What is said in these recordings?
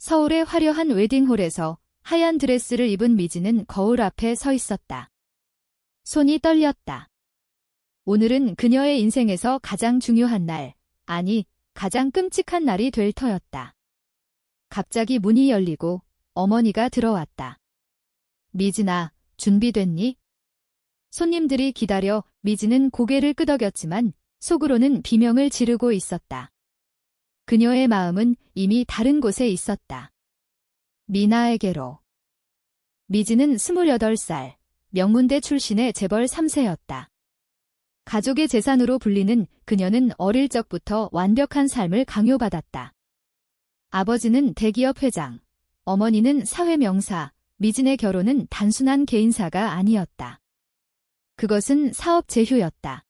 서울의 화려한 웨딩홀에서 하얀 드레스를 입은 미지는 거울 앞에 서 있었다. 손이 떨렸다. 오늘은 그녀의 인생에서 가장 중요한 날, 아니, 가장 끔찍한 날이 될 터였다. 갑자기 문이 열리고 어머니가 들어왔다. 미진아, 준비됐니? 손님들이 기다려 미진은 고개를 끄덕였지만 속으로는 비명을 지르고 있었다. 그녀의 마음은 이미 다른 곳에 있었다. 미나에게로. 미진은 28살, 명문대 출신의 재벌 3세였다. 가족의 재산으로 불리는 그녀는 어릴 적부터 완벽한 삶을 강요받았다. 아버지는 대기업 회장, 어머니는 사회 명사, 미진의 결혼은 단순한 개인사가 아니었다. 그것은 사업 제휴였다.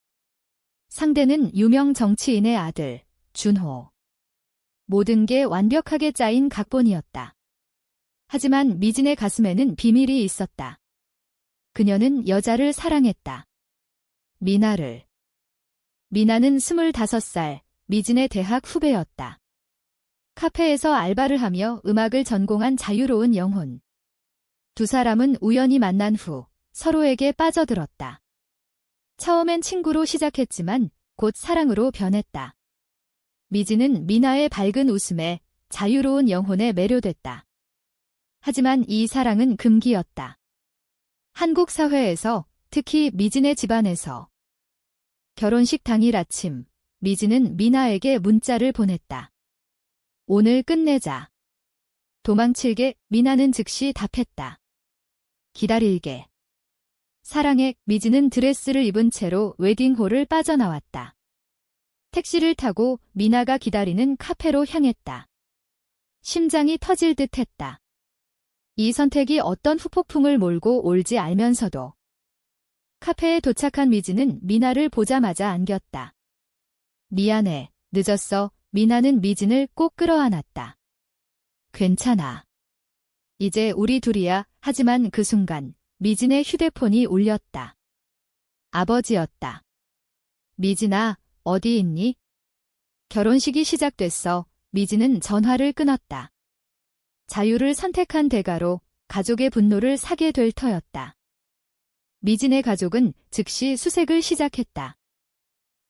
상대는 유명 정치인의 아들, 준호. 모든 게 완벽하게 짜인 각본이었다. 하지만 미진의 가슴에는 비밀이 있었다. 그녀는 여자를 사랑했다. 미나를. 미나는 25살, 미진의 대학 후배였다. 카페에서 알바를 하며 음악을 전공한 자유로운 영혼. 두 사람은 우연히 만난 후 서로에게 빠져들었다. 처음엔 친구로 시작했지만 곧 사랑으로 변했다. 미진은 미나의 밝은 웃음에 자유로운 영혼에 매료됐다. 하지만 이 사랑은 금기였다. 한국 사회에서, 특히 미진의 집안에서. 결혼식 당일 아침, 미진은 미나에게 문자를 보냈다. 오늘 끝내자. 도망칠게. 미나는 즉시 답했다. 기다릴게. 사랑해. 미진은 드레스를 입은 채로 웨딩홀을 빠져나왔다. 택시를 타고 미나가 기다리는 카페로 향했다. 심장이 터질 듯 했다. 이 선택이 어떤 후폭풍을 몰고 올지 알면서도. 카페에 도착한 미진은 미나를 보자마자 안겼다. 미안해, 늦었어. 미나는 미진을 꼭 끌어안았다. 괜찮아. 이제 우리 둘이야. 하지만 그 순간 미진의 휴대폰이 울렸다. 아버지였다. 미진아, 어디 있니? 결혼식이 시작됐어. 미진은 전화를 끊었다. 자유를 선택한 대가로 가족의 분노를 사게 될 터였다. 미진의 가족은 즉시 수색을 시작했다.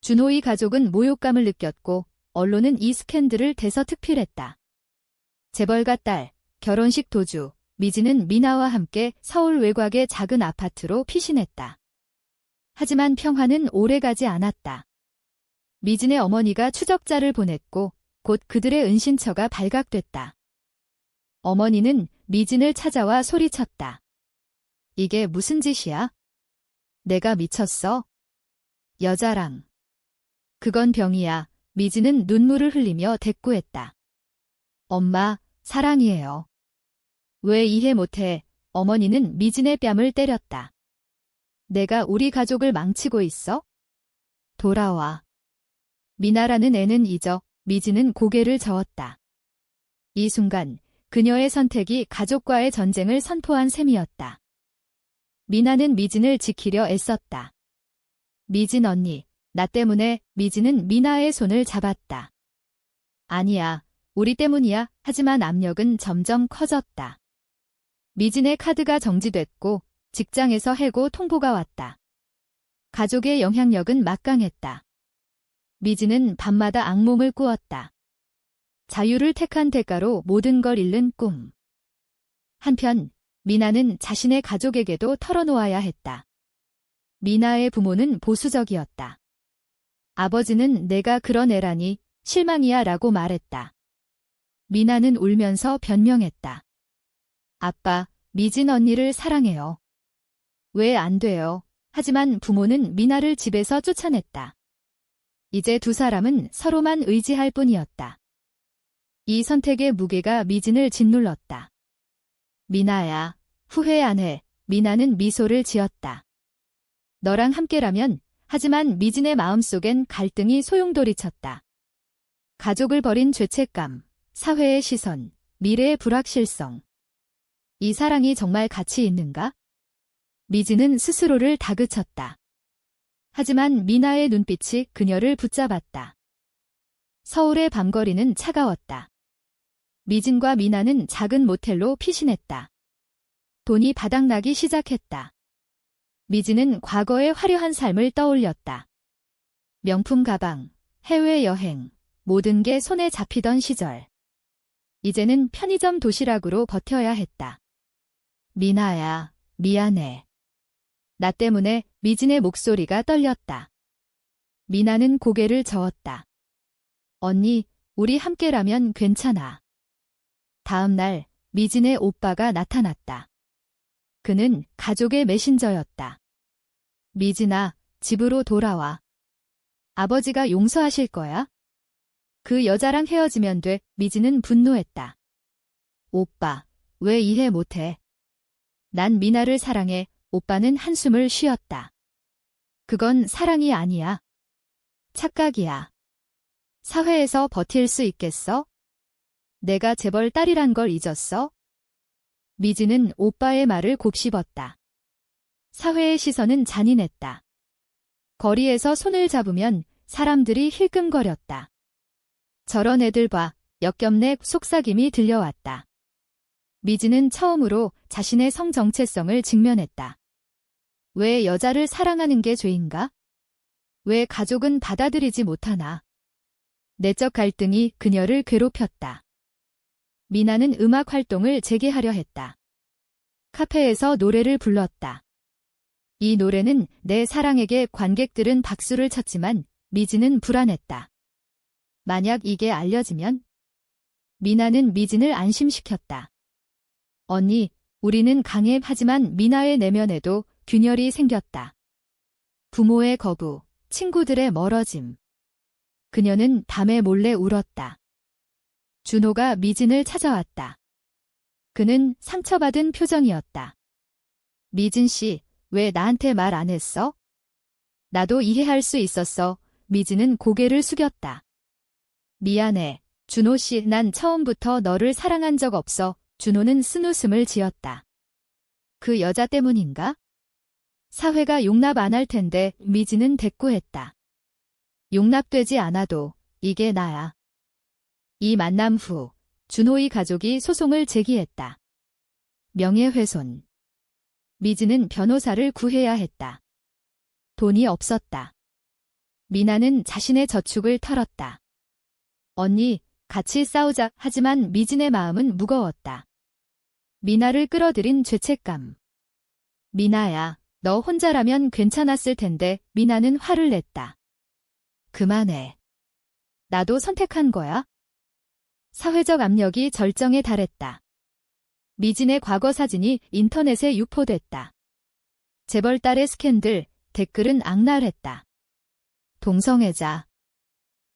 준호의 가족은 모욕감을 느꼈고 언론은 이 스캔들을 대서특필했다. 재벌가 딸, 결혼식 도주, 미진은 미나와 함께 서울 외곽의 작은 아파트로 피신했다. 하지만 평화는 오래가지 않았다. 미진의 어머니가 추적자를 보냈고 곧 그들의 은신처가 발각됐다. 어머니는 미진을 찾아와 소리쳤다. 이게 무슨 짓이야? 내가 미쳤어? 여자랑. 그건 병이야. 미진은 눈물을 흘리며 대꾸했다. 엄마, 사랑이에요. 왜 이해 못해? 어머니는 미진의 뺨을 때렸다. 내가 우리 가족을 망치고 있어? 돌아와. 미나라는 애는 잊어. 미진은 고개를 저었다. 이 순간 그녀의 선택이 가족과의 전쟁을 선포한 셈이었다. 미나는 미진을 지키려 애썼다. 미진 언니, 나 때문에. 미진은 미나의 손을 잡았다. 아니야, 우리 때문이야. 하지만 압력은 점점 커졌다. 미진의 카드가 정지됐고 직장에서 해고 통보가 왔다. 가족의 영향력은 막강했다. 미진은 밤마다 악몽을 꾸었다. 자유를 택한 대가로 모든 걸 잃는 꿈. 한편 미나는 자신의 가족에게도 털어놓아야 했다. 미나의 부모는 보수적이었다. 아버지는 내가 그런 애라니 실망이야 라고 말했다. 미나는 울면서 변명했다. 아빠, 미진 언니를 사랑해요. 왜 안 돼요? 하지만 부모는 미나를 집에서 쫓아냈다. 이제 두 사람은 서로만 의지할 뿐이었다. 이 선택의 무게가 미진을 짓눌렀다. 미나야, 후회 안 해. 미나는 미소를 지었다. 너랑 함께라면. 하지만 미진의 마음속엔 갈등이 소용돌이쳤다. 가족을 버린 죄책감, 사회의 시선, 미래의 불확실성. 이 사랑이 정말 가치 있는가? 미진은 스스로를 다그쳤다. 하지만 미나의 눈빛이 그녀를 붙잡았다. 서울의 밤거리는 차가웠다. 미진과 미나는 작은 모텔로 피신했다. 돈이 바닥나기 시작했다. 미진은 과거의 화려한 삶을 떠올렸다. 명품 가방, 해외여행, 모든 게 손에 잡히던 시절. 이제는 편의점 도시락으로 버텨야 했다. 미나야, 미안해. 나 때문에 미진의 목소리가 떨렸다. 미나는 고개를 저었다. 언니, 우리 함께라면 괜찮아. 다음 날 미진의 오빠가 나타났다. 그는 가족의 메신저였다. 미진아, 집으로 돌아와. 아버지가 용서하실 거야? 그 여자랑 헤어지면 돼. 미진은 분노했다. 오빠, 왜 이해 못해? 난 미나를 사랑해. 오빠는 한숨을 쉬었다. 그건 사랑이 아니야. 착각이야. 사회에서 버틸 수 있겠어? 내가 재벌 딸이란 걸 잊었어? 미진은 오빠의 말을 곱씹었다. 사회의 시선은 잔인했다. 거리에서 손을 잡으면 사람들이 힐끔거렸다. 저런 애들 봐. 역겹네. 속삭임이 들려왔다. 미진은 처음으로 자신의 성 정체성을 직면했다. 왜 여자를 사랑하는 게 죄인가? 왜 가족은 받아들이지 못하나? 내적 갈등이 그녀를 괴롭혔다. 미나는 음악 활동을 재개하려 했다. 카페에서 노래를 불렀다. 이 노래는 내 사랑에게 관객들은 박수를 쳤지만 미진은 불안했다. 만약 이게 알려지면? 미나는 미진을 안심시켰다. 언니, 우리는 강해. 하지만 미나의 내면에도 균열이 생겼다. 부모의 거부, 친구들의 멀어짐. 그녀는 밤에 몰래 울었다. 준호가 미진을 찾아왔다. 그는 상처받은 표정이었다. 미진 씨, 왜 나한테 말 안 했어? 나도 이해할 수 있었어. 미진은 고개를 숙였다. 미안해. 준호 씨, 난 처음부터 너를 사랑한 적 없어. 준호는 쓴웃음을 지었다. 그 여자 때문인가? 사회가 용납 안 할 텐데. 미진은 대꾸했다. 용납되지 않아도 이게 나야. 이 만남 후 준호의 가족이 소송을 제기했다. 명예훼손. 미진은 변호사를 구해야 했다. 돈이 없었다. 미나는 자신의 저축을 털었다. 언니, 같이 싸우자. 하지만 미진의 마음은 무거웠다. 미나를 끌어들인 죄책감. 미나야, 너 혼자라면 괜찮았을 텐데. 미나는 화를 냈다. 그만해. 나도 선택한 거야. 사회적 압력이 절정에 달했다. 미진의 과거 사진이 인터넷에 유포됐다. 재벌딸의 스캔들, 댓글은 악랄했다. 동성애자.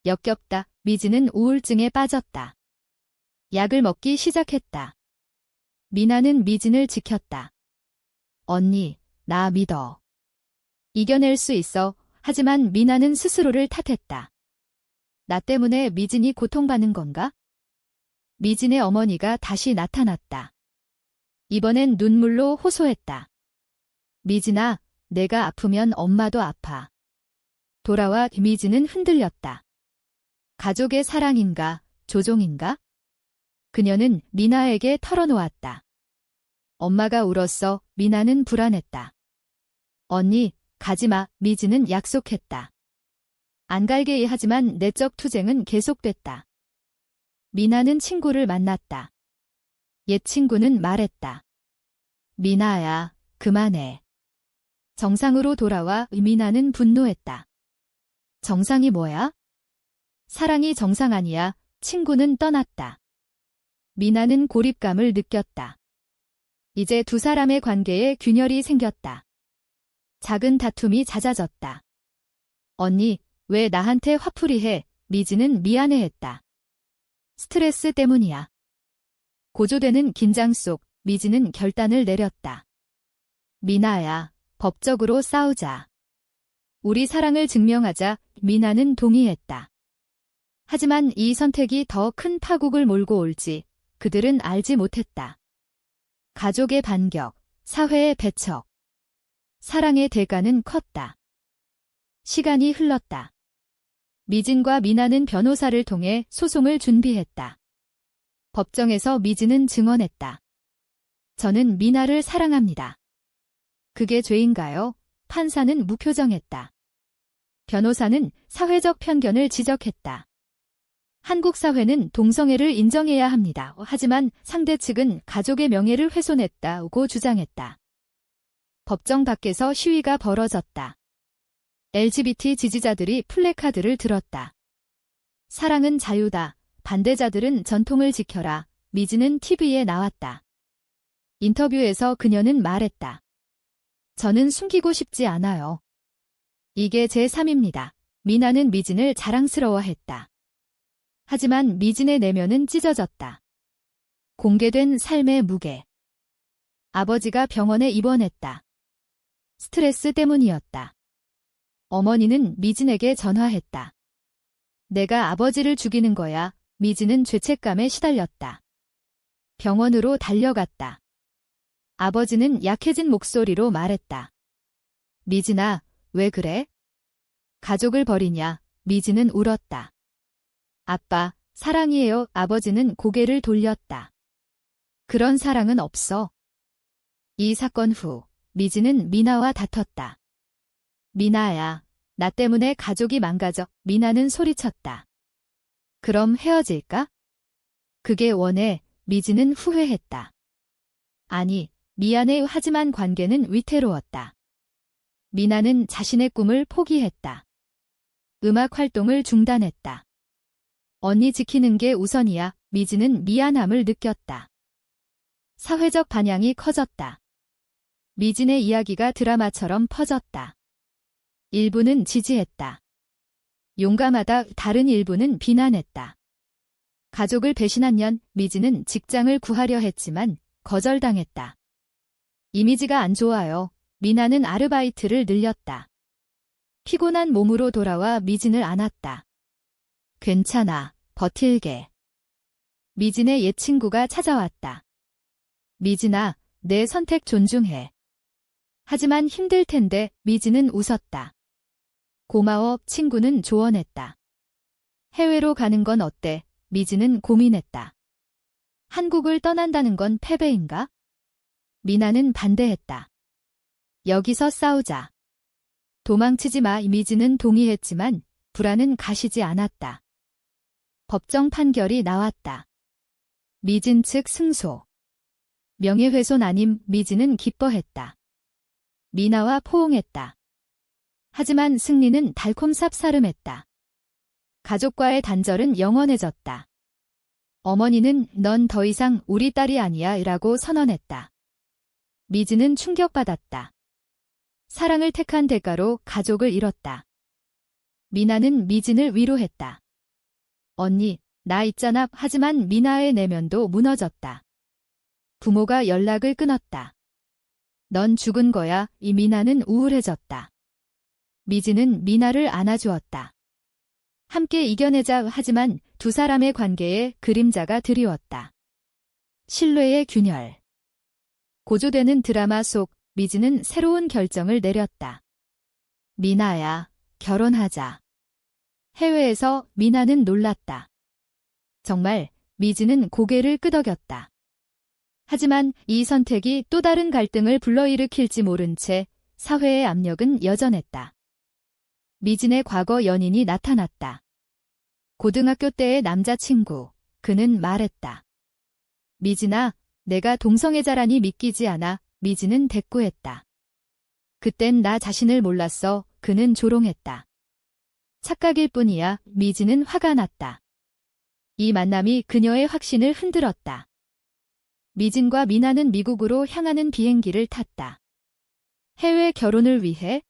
역겹다. 미진은 우울증에 빠졌다. 약을 먹기 시작했다. 미나는 미진을 지켰다. 언니, 나 믿어. 이겨낼 수 있어. 하지만 미나는 스스로를 탓했다. 나 때문에 미진이 고통받는 건가? 미진의 어머니가 다시 나타났다. 이번엔 눈물로 호소했다. 미진아, 내가 아프면 엄마도 아파. 돌아와. 미진은 흔들렸다. 가족의 사랑인가, 조종인가? 그녀는 미나에게 털어놓았다. 엄마가 울었어. 미나는 불안했다. 언니, 가지마. 미진은 약속했다. 안 갈게. 하지만 내적 투쟁은 계속됐다. 미나는 친구를 만났다. 옛 친구는 말했다. 미나야, 그만해. 정상으로 돌아와. 미나는 분노했다. 정상이 뭐야? 사랑이 정상 아니야. 친구는 떠났다. 미나는 고립감을 느꼈다. 이제 두 사람의 관계에 균열이 생겼다. 작은 다툼이 잦아졌다. 언니, 왜 나한테 화풀이 해? 미진은 미안해했다. 스트레스 때문이야. 고조되는 긴장 속 미진은 결단을 내렸다. 미나야, 법적으로 싸우자. 우리 사랑을 증명하자. 미나는 동의했다. 하지만 이 선택이 더 큰 파국을 몰고 올지 그들은 알지 못했다. 가족의 반격, 사회의 배척. 사랑의 대가는 컸다. 시간이 흘렀다. 미진과 미나는 변호사를 통해 소송을 준비했다. 법정에서 미진은 증언했다. 저는 미나를 사랑합니다. 그게 죄인가요? 판사는 무표정했다. 변호사는 사회적 편견을 지적했다. 한국 사회는 동성애를 인정해야 합니다. 하지만 상대 측은 가족의 명예를 훼손했다고 주장했다. 법정 밖에서 시위가 벌어졌다. LGBT 지지자들이 플래카드를 들었다. 사랑은 자유다. 반대자들은 전통을 지켜라. 미진은 TV에 나왔다. 인터뷰에서 그녀는 말했다. 저는 숨기고 싶지 않아요. 이게 제 삶입니다. 미나는 미진을 자랑스러워했다. 하지만 미진의 내면은 찢어졌다. 공개된 삶의 무게. 아버지가 병원에 입원했다. 스트레스 때문이었다. 어머니는 미진에게 전화했다. 내가 아버지를 죽이는 거야. 미진은 죄책감에 시달렸다. 병원으로 달려갔다. 아버지는 약해진 목소리로 말했다. 미진아, 왜 그래? 가족을 버리냐? 미진은 울었다. 아빠, 사랑이에요. 아버지는 고개를 돌렸다. 그런 사랑은 없어. 이 사건 후 미진은 미나와 다퉜다. 미나야, 나 때문에 가족이 망가져. 미나는 소리쳤다. 그럼 헤어질까? 그게 원해. 미진은 후회했다. 아니, 미안해. 하지만 관계는 위태로웠다. 미나는 자신의 꿈을 포기했다. 음악 활동을 중단했다. 언니 지키는 게 우선이야. 미진은 미안함을 느꼈다. 사회적 반향이 커졌다. 미진의 이야기가 드라마처럼 퍼졌다. 일부는 지지했다. 용감하다. 다른 일부는 비난했다. 가족을 배신한 년, 미진은 직장을 구하려 했지만 거절당했다. 이미지가 안 좋아요. 미나는 아르바이트를 늘렸다. 피곤한 몸으로 돌아와 미진을 안았다. 괜찮아, 버틸게. 미진의 옛 친구가 찾아왔다. 미진아, 내 선택 존중해. 하지만 힘들 텐데. 미진은 웃었다. 고마워. 친구는 조언했다. 해외로 가는 건 어때? 미진은 고민했다. 한국을 떠난다는 건 패배인가? 미나는 반대했다. 여기서 싸우자. 도망치지 마. 미진은 동의했지만 불안은 가시지 않았다. 법정 판결이 나왔다. 미진 측 승소. 명예훼손 아님. 미진은 기뻐했다. 미나와 포옹했다. 하지만 승리는 달콤 쌉싸름했다. 가족과의 단절은 영원해졌다. 어머니는 넌 더 이상 우리 딸이 아니야 라고 선언했다. 미진은 충격받았다. 사랑을 택한 대가로 가족을 잃었다. 미나는 미진을 위로했다. 언니, 나 있잖아. 하지만 미나의 내면도 무너졌다. 부모가 연락을 끊었다. 넌 죽은 거야. 이 미나는 우울해졌다. 미진은 미나를 안아주었다. 함께 이겨내자. 하지만 두 사람의 관계에 그림자가 드리웠다. 신뢰의 균열. 고조되는 드라마 속 미진은 새로운 결정을 내렸다. 미나야, 결혼하자. 해외에서 미나는 놀랐다. 정말. 미진은 고개를 끄덕였다. 하지만 이 선택이 또 다른 갈등을 불러일으킬지 모른 채 사회의 압력은 여전했다. 미진의 과거 연인이 나타났다. 고등학교 때의 남자친구. 그는 말했다. 미진아, 내가 동성애자라니 믿기지 않아. 미진은 대꾸했다. 그땐 나 자신을 몰랐어. 그는 조롱했다. 착각일 뿐이야. 미진은 화가 났다. 이 만남이 그녀의 확신을 흔들었다. 미진과 미나는 미국으로 향하는 비행기를 탔다. 해외 결혼을 위해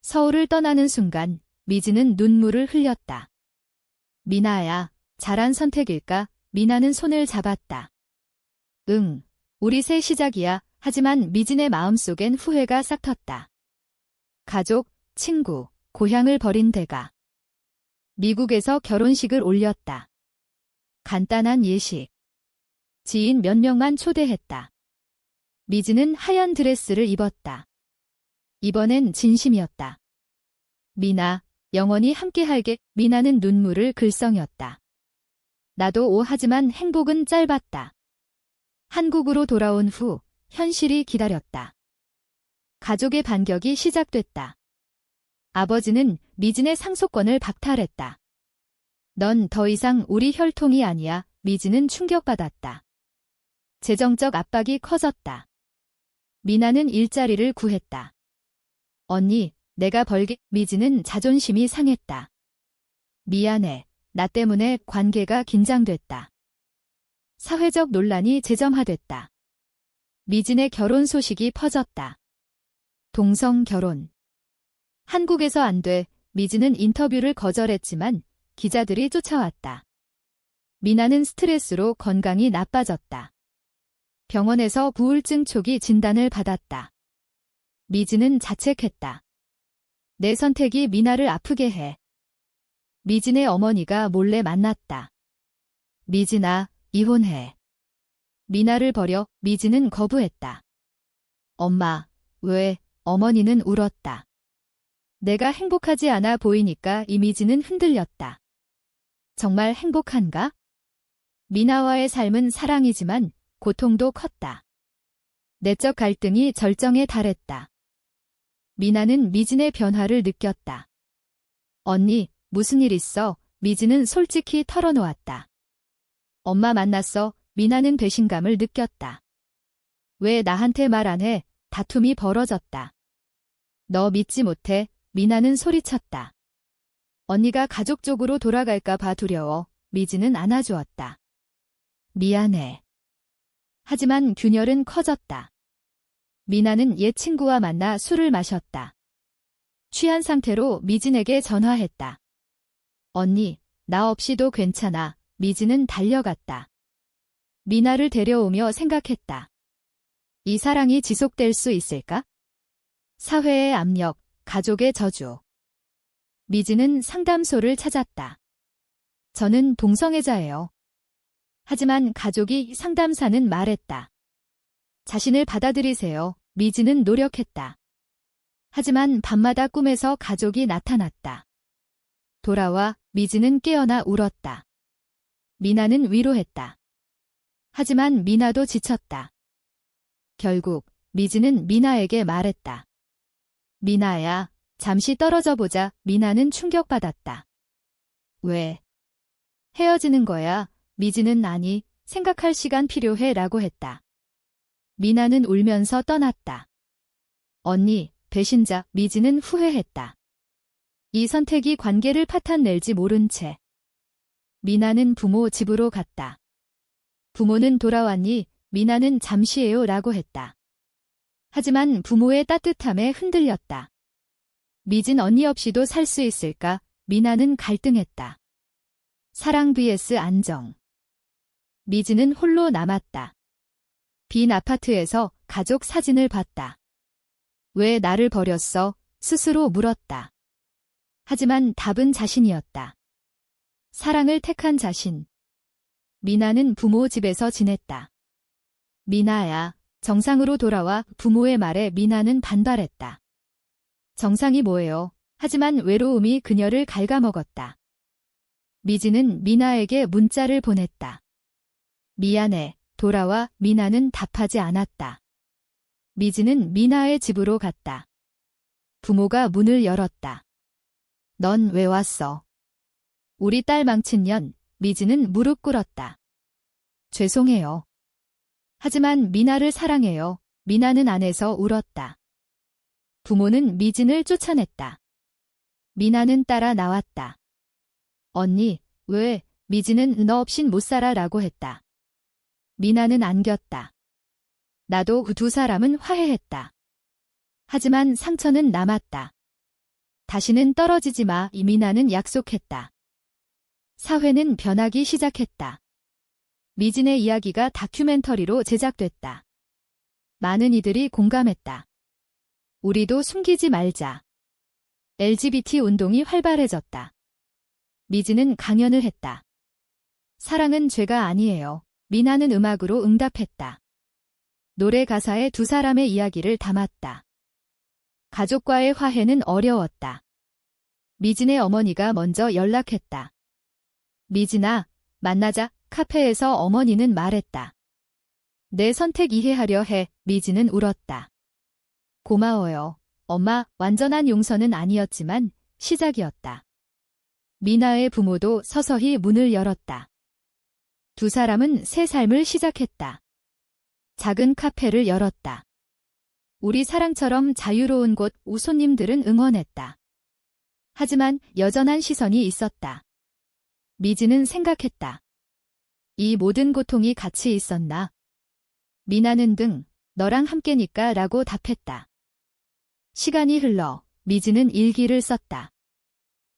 서울을 떠나는 순간 미진은 눈물을 흘렸다. 미나야, 잘한 선택일까? 미나는 손을 잡았다. 응, 우리 새 시작이야. 하지만 미진의 마음속엔 후회가 싹텄다. 가족, 친구, 고향을 버린 대가. 미국에서 결혼식을 올렸다. 간단한 예식. 지인 몇 명만 초대했다. 미진은 하얀 드레스를 입었다. 이번엔 진심이었다. 미나, 영원히 함께할게. 미나는 눈물을 글썽였다. 나도 하지만 행복은 짧았다. 한국으로 돌아온 후 현실이 기다렸다. 가족의 반격이 시작됐다. 아버지는 미진의 상속권을 박탈했다. 넌 더 이상 우리 혈통이 아니야. 미진은 충격받았다. 재정적 압박이 커졌다. 미나는 일자리를 구했다. 언니, 내가 벌게. 미진은 자존심이 상했다. 미안해. 나 때문에 관계가 긴장됐다. 사회적 논란이 재점화됐다. 미진의 결혼 소식이 퍼졌다. 동성 결혼. 한국에서 안 돼. 미진은 인터뷰를 거절했지만 기자들이 쫓아왔다. 미나는 스트레스로 건강이 나빠졌다. 병원에서 우울증 초기 진단을 받았다. 미진은 자책했다. 내 선택이 미나를 아프게 해. 미진의 어머니가 몰래 만났다. 미진아, 이혼해. 미나를 버려. 미진은 거부했다. 엄마, 왜? 어머니는 울었다. 내가 행복하지 않아 보이니까. 이미진은 흔들렸다. 정말 행복한가? 미나와의 삶은 사랑이지만 고통도 컸다. 내적 갈등이 절정에 달했다. 미나는 미진의 변화를 느꼈다. 언니, 무슨 일 있어? 미진은 솔직히 털어놓았다. 엄마 만났어. 미나는 배신감을 느꼈다. 왜 나한테 말 안 해? 다툼이 벌어졌다. 너 믿지 못해. 미나는 소리쳤다. 언니가 가족 쪽으로 돌아갈까 봐 두려워. 미진은 안아주었다. 미안해. 하지만 균열은 커졌다. 미나는 옛 친구와 만나 술을 마셨다. 취한 상태로 미진에게 전화했다. 언니, 나 없이도 괜찮아. 미진은 달려갔다. 미나를 데려오며 생각했다. 이 사랑이 지속될 수 있을까? 사회의 압력, 가족의 저주. 미진은 상담소를 찾았다. 저는 동성애자예요. 하지만 가족이 상담사는 말했다. 자신을 받아들이세요. 미진은 노력했다. 하지만 밤마다 꿈에서 가족이 나타났다. 돌아와. 미진은 깨어나 울었다. 미나는 위로했다. 하지만 미나도 지쳤다. 결국 미진은 미나에게 말했다. 미나야, 잠시 떨어져 보자. 미나는 충격받았다. 왜? 헤어지는 거야. 미진은 아니, 생각할 시간 필요해 라고 했다. 미나는 울면서 떠났다. 언니, 배신자. 미진은 후회했다. 이 선택이 관계를 파탄낼지 모른 채. 미나는 부모 집으로 갔다. 부모는 돌아왔니? 미나는 잠시예요 라고 했다. 하지만 부모의 따뜻함에 흔들렸다. 미진 언니 없이도 살 수 있을까? 미나는 갈등했다. 사랑 vs 안정. 미진은 홀로 남았다. 빈 아파트에서 가족 사진을 봤다. 왜 나를 버렸어? 스스로 물었다. 하지만 답은 자신이었다. 사랑을 택한 자신. 미나는 부모 집에서 지냈다. 미나야, 정상으로 돌아와. 부모의 말에 미나는 반발했다. 정상이 뭐예요? 하지만 외로움이 그녀를 갉아먹었다. 미진은 미나에게 문자를 보냈다. 미안해, 돌아와. 미나는 답하지 않았다. 미진은 미나의 집으로 갔다. 부모가 문을 열었다. 넌 왜 왔어? 우리 딸 망친 년. 미진은 무릎 꿇었다. 죄송해요. 하지만 미나를 사랑해요. 미나는 안에서 울었다. 부모는 미진을 쫓아냈다. 미나는 따라 나왔다. 언니, 왜? 미진은 너 없인 못 살아 라고 했다. 미나는 안겼다. 나도 그 두 사람은 화해했다. 하지만 상처는 남았다. 다시는 떨어지지 마. 미나는 약속했다. 사회는 변하기 시작했다. 미진의 이야기가 다큐멘터리로 제작됐다. 많은 이들이 공감했다. 우리도 숨기지 말자. LGBT 운동이 활발해졌다. 미진은 강연을 했다. 사랑은 죄가 아니에요. 미나는 음악으로 응답했다. 노래 가사에 두 사람의 이야기를 담았다. 가족과의 화해는 어려웠다. 미진의 어머니가 먼저 연락했다. 미진아, 만나자 카페에서 어머니는 말했다. 내 선택 이해하려 해. 미지는 울었다. 고마워요. 엄마, 완전한 용서는 아니었지만 시작이었다. 미나의 부모도 서서히 문을 열었다. 두 사람은 새 삶을 시작했다. 작은 카페를 열었다. 우리 사랑처럼 자유로운 곳. 우손님들은 응원했다. 하지만 여전한 시선이 있었다. 미지는 생각했다. 이 모든 고통이 같이 있었나? 미나는 너랑 함께니까 라고 답했다. 시간이 흘러 미지는 일기를 썼다.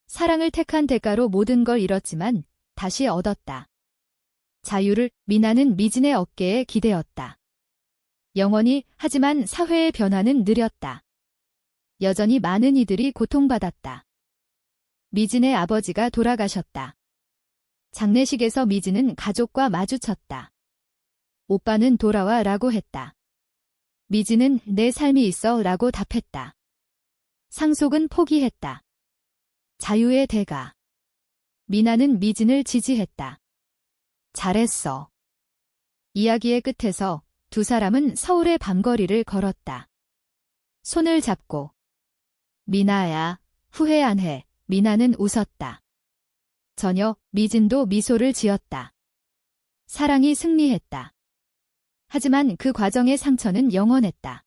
사랑을 택한 대가로 모든 걸 잃었지만 다시 얻었다. 자유를. 미나는 미진의 어깨에 기대었다. 영원히. 하지만 사회의 변화는 느렸다. 여전히 많은 이들이 고통받았다. 미진의 아버지가 돌아가셨다. 장례식에서 미진은 가족과 마주쳤다. 오빠는 돌아와 라고 했다. 미진은 내 삶이 있어 라고 답했다. 상속은 포기했다. 자유의 대가. 미나는 미진을 지지했다. 잘했어. 이야기의 끝에서 두 사람은 서울의 밤거리를 걸었다. 손을 잡고. 미나야, 후회 안 해. 미나는 웃었다. 전혀. 미진도 미소를 지었다. 사랑이 승리했다. 하지만 그 과정의 상처는 영원했다.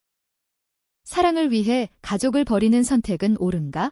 사랑을 위해 가족을 버리는 선택은 옳은가?